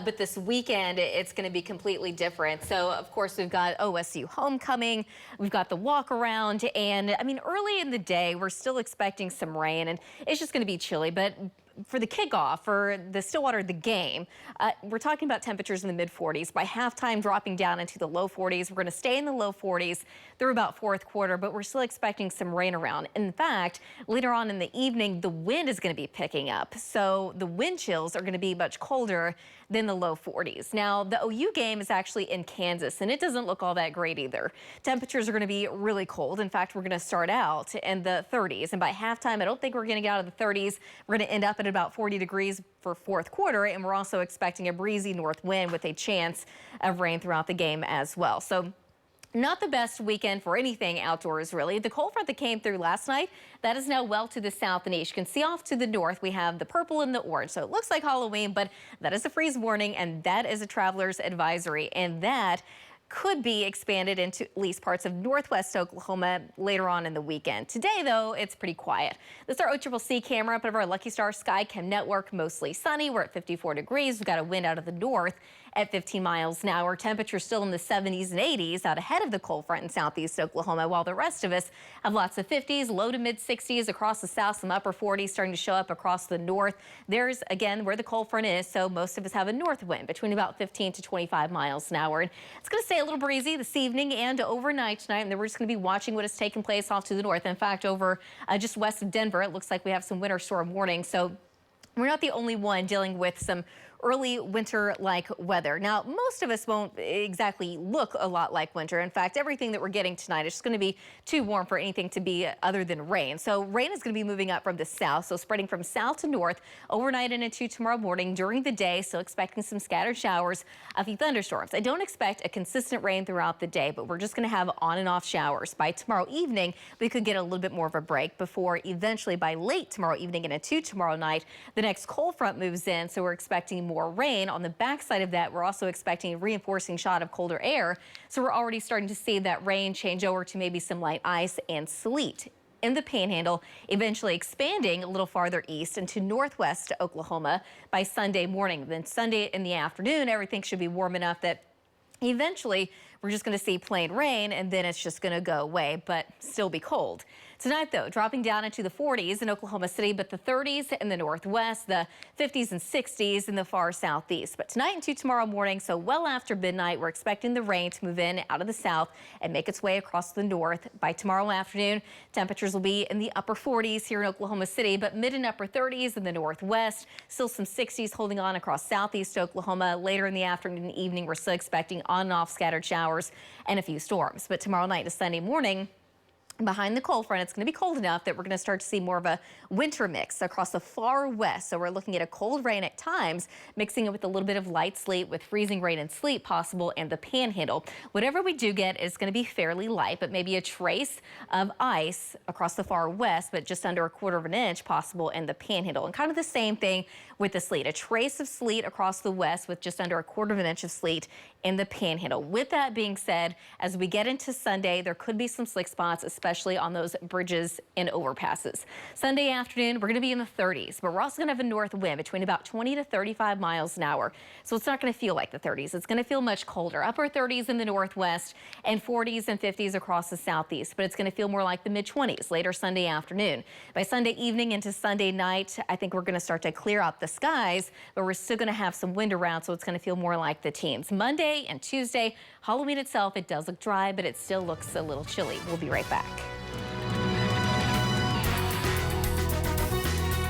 But this weekend, it's going to be completely different. So, of course, we've got OSU homecoming, we've got the walk around, and I mean, early in the day, we're still expecting some rain, and it's just going to be chilly. But for the kickoff, for the Stillwater, the game, we're talking about temperatures in the mid-40s. By halftime, dropping down into the low 40s. We're going to stay in the low 40s through about fourth quarter, but we're still expecting some rain around. In fact, later on in the evening, the wind is going to be picking up. So the wind chills are going to be much colder than the low 40s. Now, the OU game is actually in Kansas, and it doesn't look all that great either. Temperatures are going to be really cold. In fact, we're going to start out in the 30s, and by halftime, I don't think we're going to get out of the 30s. We're going to end up at about 40 degrees for fourth quarter, and we're also expecting a breezy north wind with a chance of rain throughout the game as well. So not the best weekend for anything outdoors, really. The cold front that came through last night, that is now well to the south and east. You can see off to the north, we have the purple and the orange. So it looks like Halloween, but that is a freeze warning, and that is a traveler's advisory. And that could be expanded into at least parts of northwest Oklahoma later on in the weekend. Today, though, it's pretty quiet. This is our OCCC camera up of our Lucky Star Sky Chem network. Mostly sunny. We're at 54 degrees. We've got a wind out of the north at 15 miles an hour. Temperatures still in the 70s and 80s out ahead of the cold front in southeast Oklahoma, while the rest of us have lots of 50s, low to mid 60s across the south, some upper 40s starting to show up across the north. There's, again, where the cold front is, so most of us have a north wind between about 15 to 25 miles an hour. And it's going to stay a little breezy this evening and overnight tonight, and then we're just going to be watching what is taking place off to the north. In fact, over just west of Denver, it looks like we have some winter storm warnings. So we're not the only one dealing with some early winter-like weather. Now, most of us won't exactly look a lot like winter. In fact, everything that we're getting tonight is just going to be too warm for anything to be other than rain. So rain is going to be moving up from the south, so spreading from south to north overnight and into tomorrow morning. During the day, still expecting some scattered showers, a few thunderstorms. I don't expect a consistent rain throughout the day, but we're just going to have on and off showers. By tomorrow evening, we could get a little bit more of a break before eventually by late tomorrow evening and into tomorrow night, the next cold front moves in, so we're expecting more rain. On the backside of that, we're also expecting a reinforcing shot of colder air. So we're already starting to see that rain change over to maybe some light ice and sleet in the Panhandle, eventually expanding a little farther east into northwest Oklahoma by Sunday morning. Then Sunday in the afternoon, everything should be warm enough that eventually we're just going to see plain rain, and then it's just going to go away, but still be cold. Tonight, though, dropping down into the 40s in Oklahoma City, but the 30s in the northwest, the 50s and 60s in the far southeast. But tonight into tomorrow morning, so well after midnight, we're expecting the rain to move in out of the south and make its way across the north. By tomorrow afternoon, temperatures will be in the upper 40s here in Oklahoma City, but mid and upper 30s in the northwest. Still some 60s holding on across southeast Oklahoma. Later in the afternoon and evening, we're still expecting on and off scattered showers and a few storms. But tomorrow night to Sunday morning, behind the cold front, it's going to be cold enough that we're going to start to see more of a winter mix across the far west. So we're looking at a cold rain at times, mixing it with a little bit of light sleet, with freezing rain and sleet possible in the Panhandle. Whatever we do get is going to be fairly light, but maybe a trace of ice across the far west, but just under a quarter of an inch possible in the Panhandle. And kind of the same thing with the sleet, a trace of sleet across the west with just under a quarter of an inch of sleet in the Panhandle. With that being said, as we get into Sunday, there could be some slick spots, especially on those bridges and overpasses. Sunday afternoon, we're going to be in the 30s, but we're also going to have a north wind between about 20 to 35 miles an hour. So it's not going to feel like the 30s. It's going to feel much colder. Upper 30s in the northwest and 40s and 50s across the southeast, but it's going to feel more like the mid-20s later Sunday afternoon. By Sunday evening into Sunday night, I think we're going to start to clear out the skies, but we're still going to have some wind around, so it's going to feel more like the teens. Monday and Tuesday, Halloween itself, it does look dry, but it still looks a little chilly. We'll be right back.